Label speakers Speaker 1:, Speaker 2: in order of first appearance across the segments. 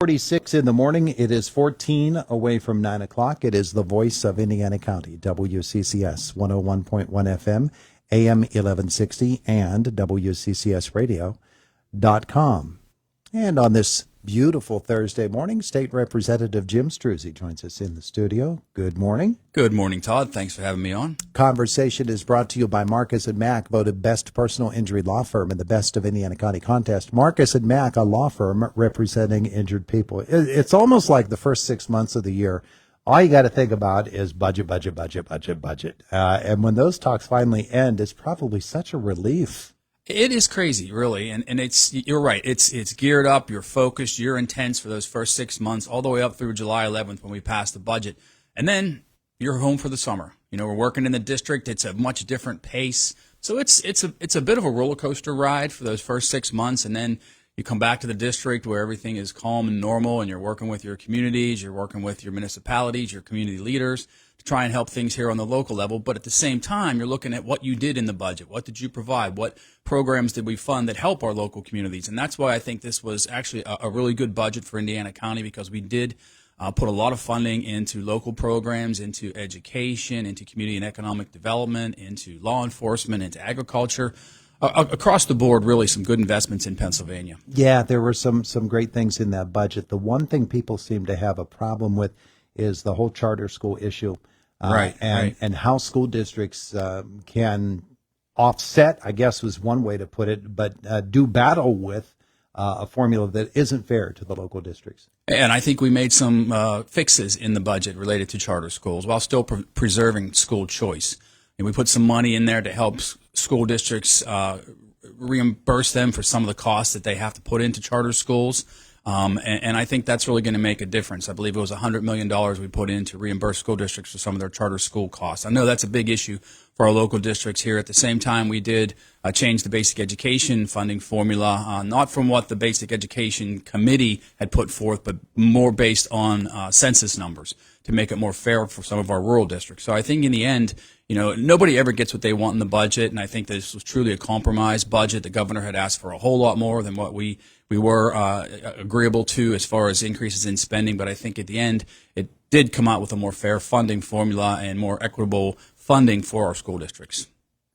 Speaker 1: 8:46 in the morning. It is 14 away from 9 o'clock. It is the voice of Indiana County, WCCS 101.1 FM, AM 1160, and WCCSradio.com. And on this beautiful Thursday morning, State Representative Jim Struzzi joins us in the studio. Good morning.
Speaker 2: Good morning, Todd. Thanks for having me on.
Speaker 1: Conversation is brought to you by Marcus & Mack, voted best personal injury law firm in the Best of Indiana County contest. Marcus & Mack, a law firm representing injured people. It's almost like the first 6 months of the year, all you got to think about is budget. And when those talks finally end, it's probably such a relief.
Speaker 2: It is crazy, really, and you're right. It's geared up, you're focused, you're intense for those first 6 months, all the way up through July 11th when we pass the budget, and then you're home for the summer. You know, we're working in the district. It's a much different pace, so it's a bit of a roller coaster ride for those first 6 months, and then you come back to the district where everything is calm and normal, and you're working with your communities, you're working with your municipalities, your community leaders to try and help things here on the local level. But at the same time, you're looking at what you did in the budget. What did you provide? What programs did we fund that help our local communities? And that's why I think this was actually a really good budget for Indiana County, because we did put a lot of funding into local programs, into education, into community and economic development, into law enforcement, into agriculture. Across the board, really some good investments in Pennsylvania.
Speaker 1: Yeah, there were some great things in that budget. The one thing people seem to have a problem with is the whole charter school issue.
Speaker 2: Right.
Speaker 1: And how school districts can offset, I guess was one way to put it, but do battle with a formula that isn't fair to the local districts.
Speaker 2: And I think we made some fixes in the budget related to charter schools while still preserving school choice. And we put some money in there to help school districts reimburse them for some of the costs that they have to put into charter schools. And I think that's really going to make a difference. I believe it was $100 million we put in to reimburse school districts for some of their charter school costs. I know that's a big issue for our local districts here. At the same time, we did change the basic education funding formula, not from what the Basic Education Committee had put forth, but more based on census numbers to make it more fair for some of our rural districts. So I think in the end, you know, nobody ever gets what they want in the budget, and I think this was truly a compromise budget. The governor had asked for a whole lot more than what we were agreeable to as far as increases in spending, but I think at the end it did come out with a more fair funding formula and more equitable funding for our school districts.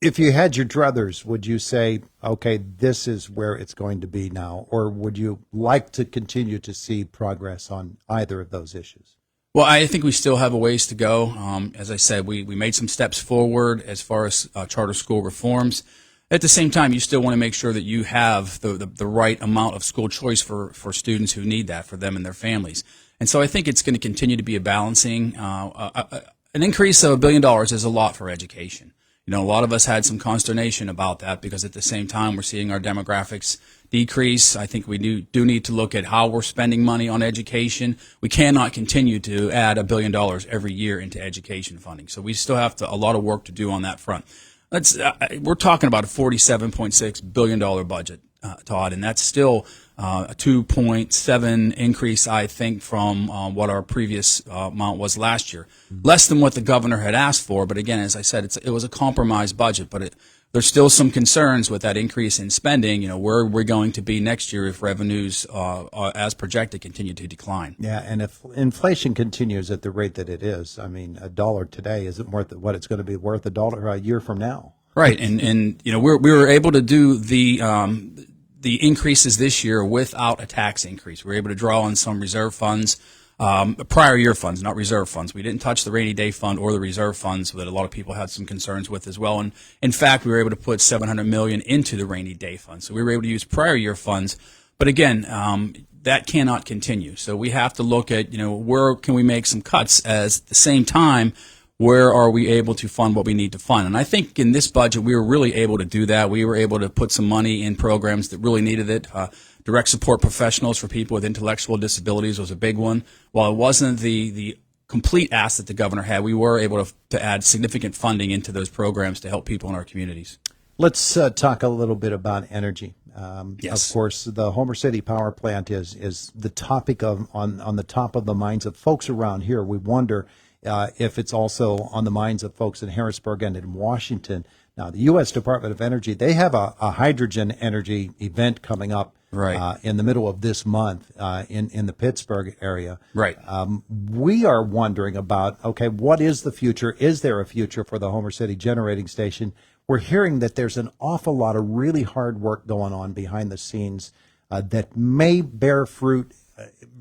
Speaker 1: If you had your druthers, would you say, okay, this is where it's going to be now, or would you like to continue to see progress on either of those issues?
Speaker 2: Well, I think we still have a ways to go. As I said, we made some steps forward as far as charter school reforms. At the same time, you still want to make sure that you have the right amount of school choice for students who need that, for them and their families. And so I think it's going to continue to be a balancing. An increase of $1 billion is a lot for education. You know, a lot of us had some consternation about that because at the same time we're seeing our demographics decrease. I think we do need to look at how we're spending money on education. We cannot continue to add $1 billion every year into education funding. So we still have a lot of work to do on that front. We're talking about a $47.6 billion budget, Todd, and that's still a 2.7 increase, I think, from what our previous amount was last year. Less than what the governor had asked for, but again, as I said, it was a compromise budget, but there's still some concerns with that increase in spending. You know, where we're going to be next year if revenues, as projected, continue to decline.
Speaker 1: Yeah, and if inflation continues at the rate that it is, I mean, $1 today isn't worth what it's going to be worth $1 a year from now.
Speaker 2: Right, and you know, we were able to do the increases this year without a tax increase. We were able to draw on some reserve funds. Prior year funds, not reserve funds. We didn't touch the rainy day fund or the reserve funds that a lot of people had some concerns with as well. And in fact, we were able to put $700 million into the rainy day fund. So we were able to use prior year funds. But again, that cannot continue. So we have to look at, you know, where can we make some cuts at the same time, where are we able to fund what we need to fund? And I think in this budget, we were really able to do that. We were able to put some money in programs that really needed it. Direct support professionals for people with intellectual disabilities was a big one. While it wasn't the complete ask that the governor had, we were able to add significant funding into those programs to help people in our communities.
Speaker 1: Let's talk a little bit about energy.
Speaker 2: Yes.
Speaker 1: Of course, the Homer City Power Plant is the topic on the top of the minds of folks around here. We wonder if it's also on the minds of folks in Harrisburg and in Washington. Now, the U.S. Department of Energy, they have a hydrogen energy event coming up
Speaker 2: Right.
Speaker 1: in the middle of this month in the Pittsburgh area.
Speaker 2: Right.
Speaker 1: We are wondering about, okay, what is the future? Is there a future for the Homer City Generating Station? We're hearing that there's an awful lot of really hard work going on behind the scenes that may bear fruit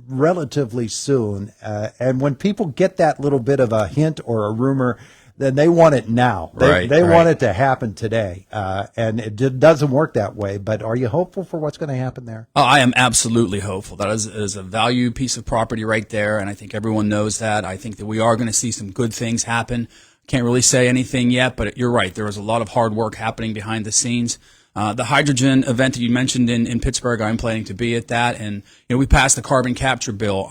Speaker 1: relatively soon. And when people get that little bit of a hint or a rumor, then they want it now. They want it to happen today. And it doesn't work that way. But are you hopeful for what's going to happen there?
Speaker 2: Oh, I am absolutely hopeful. That is a valued piece of property right there, and I think everyone knows that. I think that we are going to see some good things happen. Can't really say anything yet, but you're right. There is a lot of hard work happening behind the scenes. The hydrogen event that you mentioned in Pittsburgh, I'm planning to be at that. And, we passed the carbon capture bill,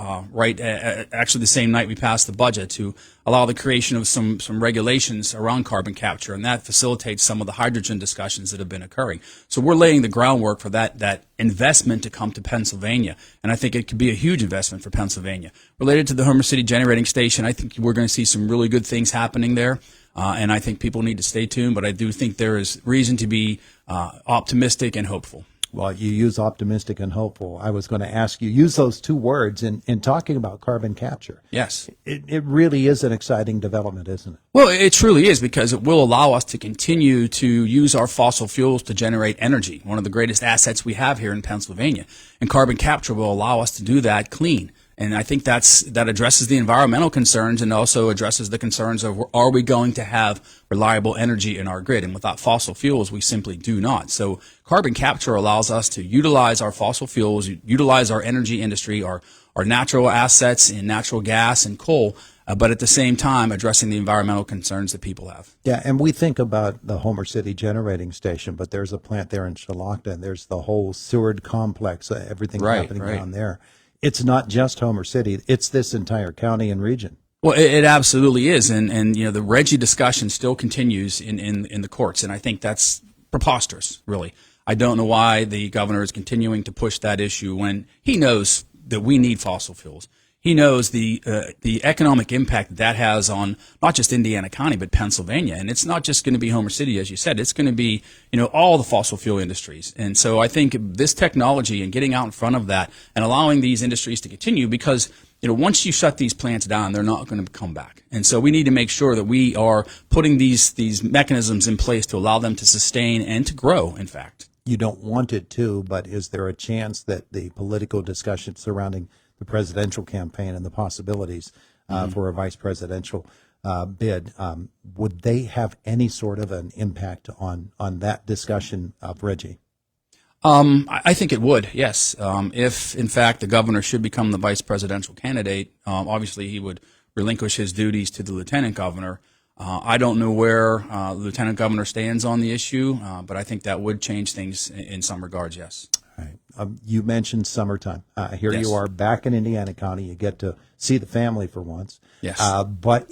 Speaker 2: actually the same night we passed the budget to allow the creation of some regulations around carbon capture. And that facilitates some of the hydrogen discussions that have been occurring. So we're laying the groundwork for that investment to come to Pennsylvania. And I think it could be a huge investment for Pennsylvania. Related to the Homer City Generating Station, I think we're going to see some really good things happening there. And I think people need to stay tuned, but I do think there is reason to be optimistic and hopeful.
Speaker 1: Well, you use optimistic and hopeful. I was going to ask you, use those two words in talking about carbon capture.
Speaker 2: Yes.
Speaker 1: It really is an exciting development, isn't it?
Speaker 2: Well, it truly is, because it will allow us to continue to use our fossil fuels to generate energy, one of the greatest assets we have here in Pennsylvania. And carbon capture will allow us to do that clean. And I think that addresses the environmental concerns and also addresses the concerns of, are we going to have reliable energy in our grid? And without fossil fuels, we simply do not. So carbon capture allows us to utilize our fossil fuels, utilize our energy industry, our natural assets in natural gas and coal, but at the same time addressing the environmental concerns that people have.
Speaker 1: Yeah, and we think about the Homer City Generating Station, but there's a plant there in Shalakta, and there's the whole Seward complex, everything happening down there. It's not just Homer City, it's this entire county and region.
Speaker 2: Well, it absolutely is, and the RGGI discussion still continues in the courts, and I think that's preposterous, really. I don't know why the governor is continuing to push that issue when he knows that we need fossil fuels. He knows the economic impact that has on not just Indiana County but Pennsylvania, and it's not just going to be Homer City, as you said. It's going to be all the fossil fuel industries, and so I think this technology and getting out in front of that and allowing these industries to continue, because once you shut these plants down, they're not going to come back, and so we need to make sure that we are putting these mechanisms in place to allow them to sustain and to grow. In fact,
Speaker 1: you don't want it to, but is there a chance that the political discussion surrounding the presidential campaign and the possibilities for a vice presidential bid, would they have any sort of an impact on that discussion of RGGI?
Speaker 2: I think it would, yes. If, in fact, the governor should become the vice presidential candidate, obviously he would relinquish his duties to the lieutenant governor. I don't know where the lieutenant governor stands on the issue, but I think that would change things in some regards, yes.
Speaker 1: Right. You mentioned summertime. Here
Speaker 2: Yes.
Speaker 1: you are back in Indiana County. You get to see the family for once.
Speaker 2: Yes.
Speaker 1: But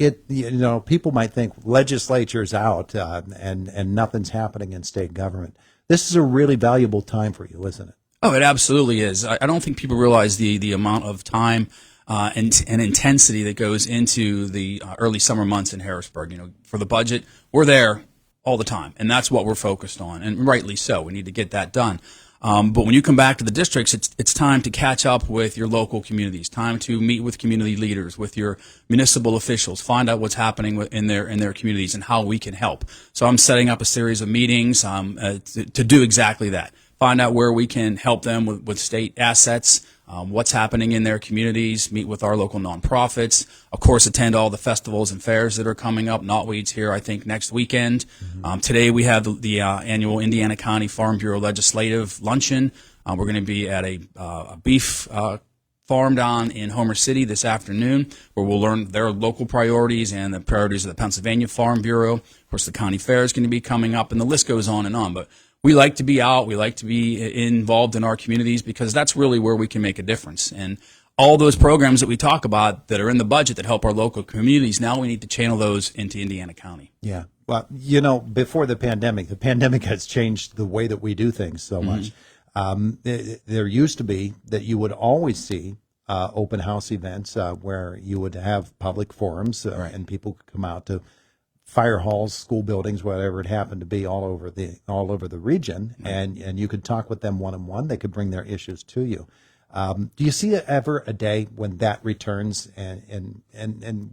Speaker 1: people might think legislature's out and nothing's happening in state government. This is a really valuable time for you, isn't it?
Speaker 2: Oh, it absolutely is. I don't think people realize the amount of time and intensity that goes into the early summer months in Harrisburg. For the budget, we're there all the time, and that's what we're focused on, and rightly so. We need to get that done. But when you come back to the districts, it's time to catch up with your local communities, time to meet with community leaders, with your municipal officials, find out what's happening in their communities and how we can help. So I'm setting up a series of meetings to do exactly that. Find out where we can help them with state assets, what's happening in their communities, meet with our local nonprofits, of course, attend all the festivals and fairs that are coming up. Knotweed's here, I think, next weekend. Mm-hmm. Today we have the annual Indiana County Farm Bureau Legislative Luncheon. We're going to be at a beef farm down in Homer City this afternoon, where we'll learn their local priorities and the priorities of the Pennsylvania Farm Bureau. Of course, the county fair is going to be coming up, and the list goes on and on. But we like to be out. We like to be involved in our communities, because that's really where we can make a difference. And all those programs that we talk about that are in the budget that help our local communities, now we need to channel those into Indiana County.
Speaker 1: Yeah. Well, before the pandemic has changed the way that we do things so much. There used to be that you would always see open house events where you would have public forums and people could come out to fire halls, school buildings, whatever it happened to be, all over the region, and you could talk with them one-on-one. They could bring their issues to you. Do you see ever a day when that returns and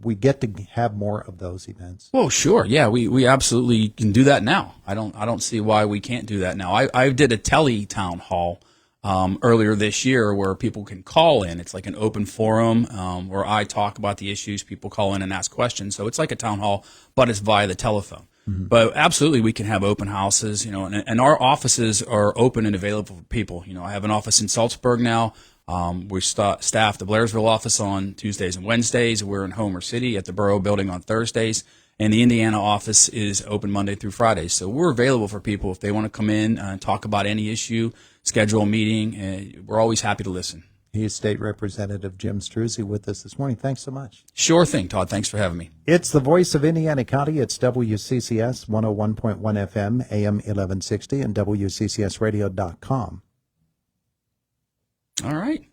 Speaker 1: we get to have more of those events?
Speaker 2: Well, sure. Yeah, we absolutely can do that now. I don't see why we can't do that now. I did a tele-town hall earlier this year where people can call in. It's like an open forum where I talk about the issues. People call in and ask questions. So it's like a town hall, but it's via the telephone. Mm-hmm. But absolutely, we can have open houses, and our offices are open and available for people. I have an office in Salzburg now. We staff the Blairsville office on Tuesdays and Wednesdays. We're in Homer City at the Borough Building on Thursdays. And the Indiana office is open Monday through Friday. So we're available for people if they want to come in and talk about any issue, schedule a meeting. We're always happy to listen.
Speaker 1: He's State Representative Jim Struzzi with us this morning. Thanks so much.
Speaker 2: Sure thing, Todd. Thanks for having me.
Speaker 1: It's the voice of Indiana County. It's WCCS 101.1 FM, AM 1160, and WCCSradio.com.
Speaker 2: All right.